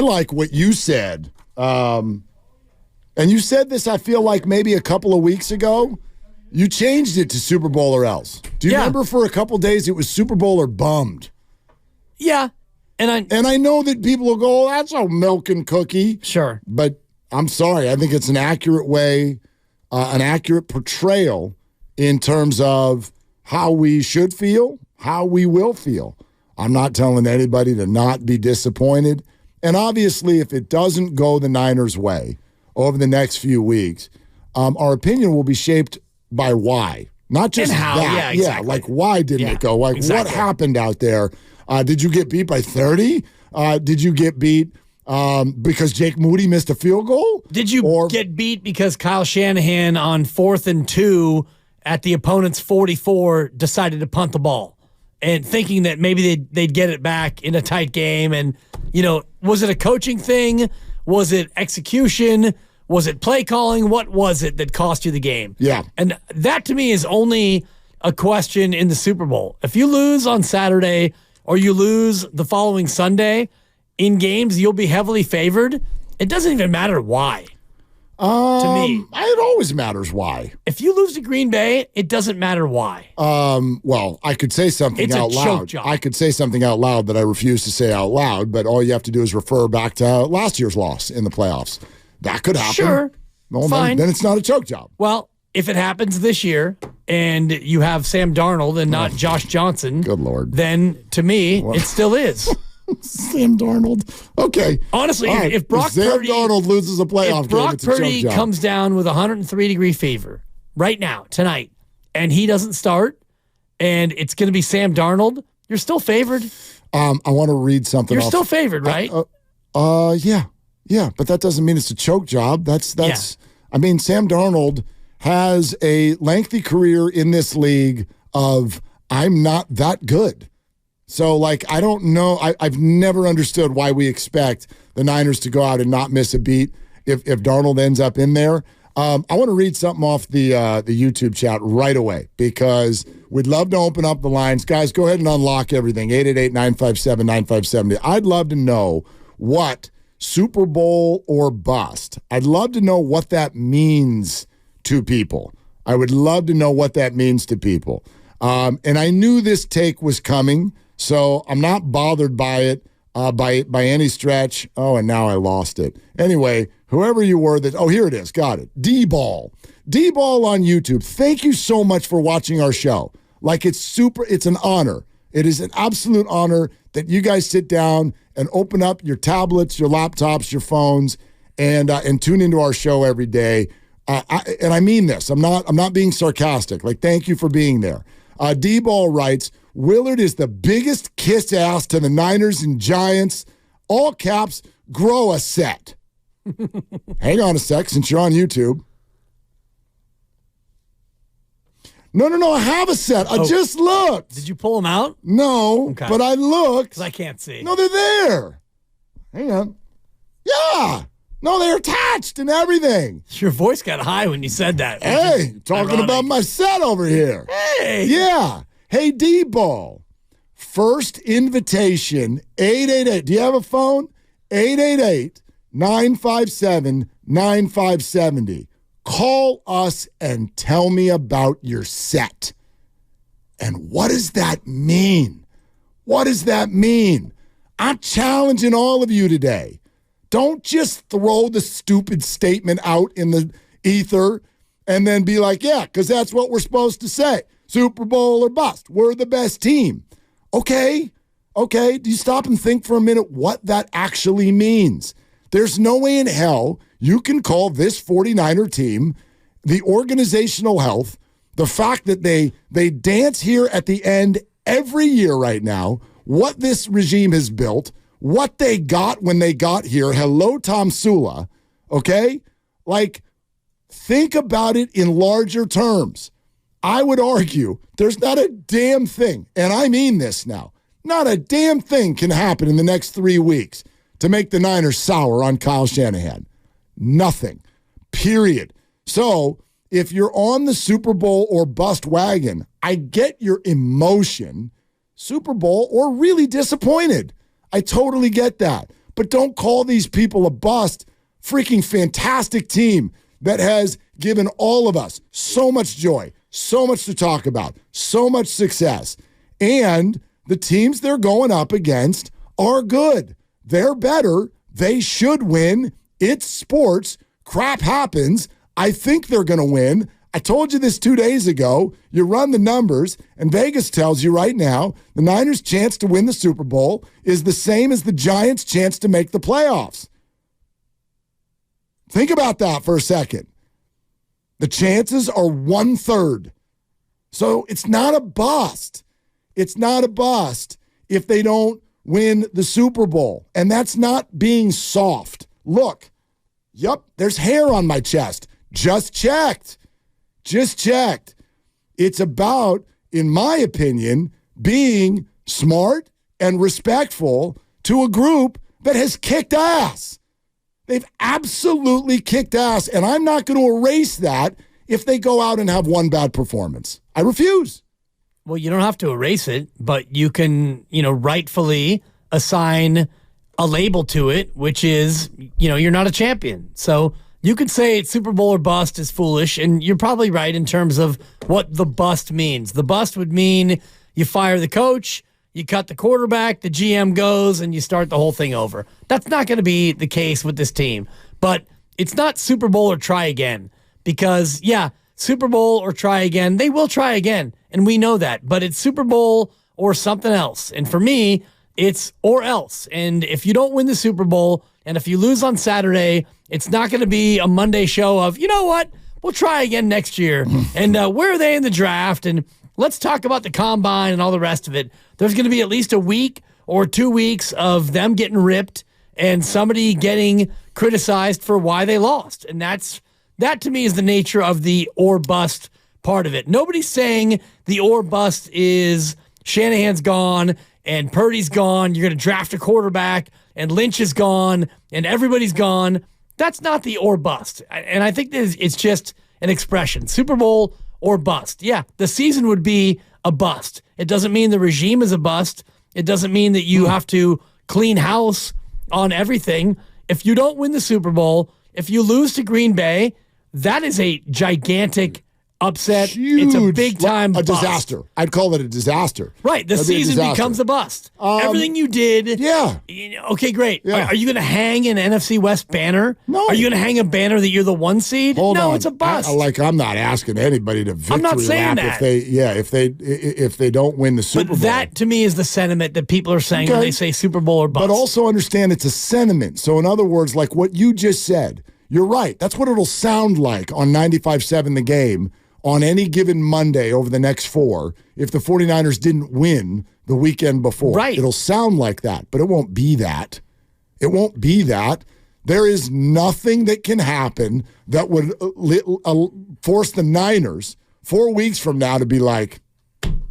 I like what you said. And you said this, I feel like, maybe a couple of weeks ago. You changed it to Super Bowl or else. Do you remember for a couple days it was Super Bowl or bummed? Yeah. And I know that people will go, oh, that's a milk and cookie. Sure. But I'm sorry. I think it's an accurate way, an accurate portrayal in terms of how we should feel, how we will feel. I'm not telling anybody to not be disappointed. And obviously, if it doesn't go the Niners' way over the next few weeks, our opinion will be shaped by why. Not just and how. that. Yeah, exactly. Like, why didn't it go? Like, what happened out there? Did you get beat by 30? Did you get beat because Jake Moody missed a field goal? Did you get beat because Kyle Shanahan on 4th and 2 at the opponent's 44 decided to punt the ball and thinking that maybe they'd get it back in a tight game? And, was it a coaching thing? Was it execution? Was it play calling? What was it that cost you the game? Yeah. And that to me is only a question in the Super Bowl. If you lose on Saturday or you lose the following Sunday, in games you'll be heavily favored. It doesn't even matter why. To me, it always matters why. if you lose to Green Bay, it doesn't matter why. Well, I could say something It's out a loud. choke job. I could say something out loud that I refuse to say out loud, but all you have to do is refer back to last year's loss in the playoffs. That could happen. Sure. Well, Fine. Then it's not a choke job. Well, if it happens this year and you have Sam Darnold and not Josh Johnson, Good Lord. then to me, it still is. Sam Darnold. Okay. Honestly, All right. if Brock Sam Purdy Darnold loses a playoff if Brock game, it's a choke Purdy job. comes down with 103-degree fever right now, tonight, and he doesn't start, and it's going to be Sam Darnold, you're still favored. I want to read something You're off. still favored, right? Yeah, but that doesn't mean it's a choke job. That's. Yeah. I mean, Sam Darnold has a lengthy career in this league of I'm not that good. So, I don't know. I've never understood why we expect the Niners to go out and not miss a beat if Darnold ends up in there. I want to read something off the YouTube chat right away because we'd love to open up the lines. Guys, go ahead and unlock everything. 888-957-9570. I'd love to know what Super Bowl or bust. I'd love to know what that means to people. I would love to know what that means to people. And I knew this take was coming, so I'm not bothered by it by any stretch. Oh, and now I lost it. Anyway, whoever you were here it is. Got it. D-Ball. D-Ball on YouTube. Thank you so much for watching our show. It's an honor. It is an absolute honor that you guys sit down and open up your tablets, your laptops, your phones, and tune into our show every day. And I mean this. I'm not being sarcastic. Thank you for being there. D-Ball writes, Willard is the biggest kiss ass to the Niners and Giants. All caps, grow a set. Hang on a sec, since you're on YouTube. No, I have a set. I just looked. Did you pull them out? No, Okay. but I looked. Because I can't see. No, they're there. Hang on. Yeah. No, they're attached and everything. Your voice got high when you said that. Hey, talking ironic. about my set over here. Hey. Yeah. Hey, D-Ball. First invitation, 888. Do you have a phone? 888-957-9570. Call us and tell me about your set. And what does that mean? What does that mean? I'm challenging all of you today. Don't just throw the stupid statement out in the ether and then be like, yeah, because that's what we're supposed to say. Super Bowl or bust. We're the best team. Okay. Do you stop and think for a minute what that actually means? There's no way in hell you can call this 49er team the organizational health, the fact that they dance here at the end every year right now, what this regime has built, what they got when they got here. Hello, Tom Sula. Okay? Think about it in larger terms. I would argue there's not a damn thing, and I mean this now, not a damn thing can happen in the next 3 weeks to make the Niners sour on Kyle Shanahan. Nothing. Period. So if you're on the Super Bowl or bust wagon, I get your emotion, Super Bowl or really disappointed. I totally get that. but don't call these people a bust. Freaking fantastic team that has given all of us so much joy, so much to talk about, so much success. And the teams they're going up against are good. They're better. They should win. It's sports. Crap happens. I think they're going to win. I told you this 2 days ago. You run the numbers, and Vegas tells you right now the Niners' chance to win the Super Bowl is the same as the Giants' chance to make the playoffs. Think about that for a second. The chances are 1/3. So it's not a bust. It's not a bust if they don't win the Super Bowl. And that's not being soft. Look, yep, there's hair on my chest. Just checked. It's about, in my opinion, being smart and respectful to a group that has kicked ass. They've absolutely kicked ass, and I'm not going to erase that if they go out and have one bad performance. I refuse. Well, you don't have to erase it, but you can, rightfully assign a label to it, which is, you're not a champion. So you could say it's Super Bowl or bust is foolish, and you're probably right in terms of what the bust means. The bust would mean you fire the coach, you cut the quarterback, the GM goes, and you start the whole thing over. That's not going to be the case with this team. But it's not Super Bowl or try again because, Super Bowl or try again. They will try again, and we know that. But it's Super Bowl or something else. And for me, it's or else. And if you don't win the Super Bowl and if you lose on Saturday, it's not going to be a Monday show of, you know what, we'll try again next year. And where are they in the draft? And let's talk about the combine and all the rest of it. There's going to be at least a week or 2 weeks of them getting ripped and somebody getting criticized for why they lost. And that to me is the nature of the or bust part of it. Nobody's saying the or bust is Shanahan's gone and Purdy's gone. You're going to draft a quarterback and Lynch is gone and everybody's gone. That's not the or bust. And I think it's just an expression. Super Bowl or bust. Yeah, the season would be a bust. It doesn't mean the regime is a bust. It doesn't mean that you have to clean house on everything. If you don't win the Super Bowl, if you lose to Green Bay, that is a gigantic upset. Huge, it's a big-time bust. Disaster. I'd call it a disaster. Right. The season becomes a bust. Everything you did. Yeah. Okay, great. Yeah. Are you going to hang an NFC West banner? No. Are you going to hang a banner that you're the 1 seed? Hold on. It's a bust. I'm not asking anybody to victory I'm not saying lap that. if they don't win the Super Bowl. But that, to me, is the sentiment that people are saying when they say Super Bowl or bust. But also understand it's a sentiment. So in other words, like what you just said, you're right. That's what it'll sound like on 95.7 The Game on any given Monday over the next 4 if the 49ers didn't win the weekend before. Right. It'll sound like that, but it won't be that. It won't be that. There is nothing that can happen that would force the Niners 4 weeks from now to be like,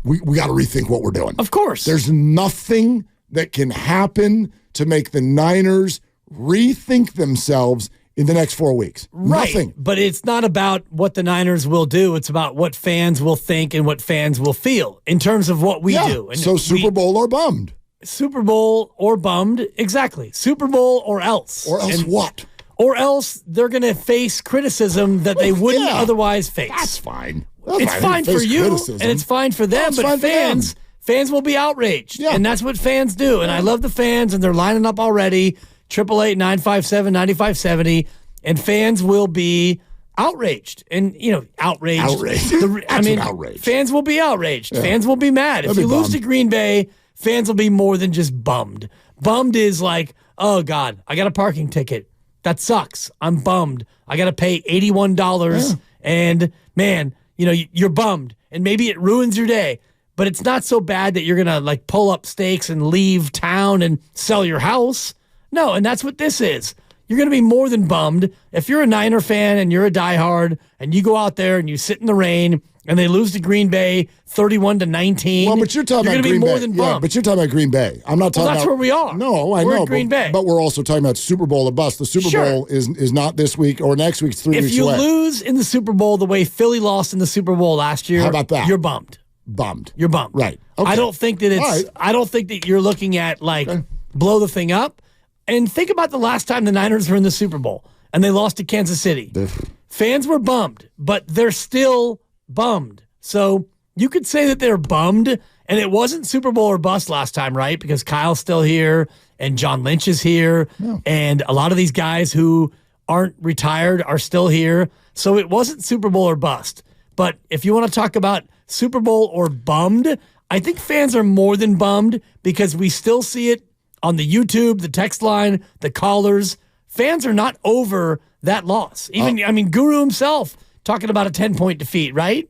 we got to rethink what we're doing. Of course. There's nothing that can happen to make the Niners rethink themselves in the next 4 weeks. Right. Nothing. But it's not about what the Niners will do. It's about what fans will think and what fans will feel in terms of what we do. And so Super Bowl or bummed. Super Bowl or bummed. Exactly. Super Bowl or else. Or else what? Or else they're going to face criticism that they wouldn't otherwise face. That's fine. It's fine for you, and it's fine for them, but fans will be outraged. Yeah. And that's what fans do. And I love the fans, and they're lining up already. 888-957-9570, and fans will be outraged. And, outraged. Outraged. Outrage. Fans will be outraged. Yeah. Fans will be mad. If you lose to Green Bay, fans will be more than just bummed. Bummed is like, oh, God, I got a parking ticket. That sucks. I'm bummed. I got to pay $81, and, man, you're bummed. And maybe it ruins your day. But it's not so bad that you're going to, pull up stakes and leave town and sell your house. No, and that's what this is. You're going to be more than bummed. If you're a Niner fan and you're a diehard and you go out there and you sit in the rain and they lose to Green Bay 31-19, well, but you're talking about Green Bay. More than bummed. Yeah, but you're talking about Green Bay. I'm not talking about... that's where we are. No, I know. We're at Green Bay. But we're also talking about Super Bowl or bust. The Super Bowl is not this week or next week. It's 3 weeks away. If you lose in the Super Bowl the way Philly lost in the Super Bowl last year... How about that? You're bummed. Bummed. You're bummed. Right. Okay. I don't think that it's... Right. I don't think that you're looking at, blow the thing up. And think about the last time the Niners were in the Super Bowl and they lost to Kansas City. Fans were bummed, but they're still bummed. So you could say that they're bummed, and it wasn't Super Bowl or bust last time, right? Because Kyle's still here and John Lynch is here, and a lot of these guys who aren't retired are still here. So it wasn't Super Bowl or bust. But if you want to talk about Super Bowl or bummed, I think fans are more than bummed because we still see it on the YouTube, the text line, the callers. Fans are not over that loss. Even, Guru himself talking about a 10-point defeat, right?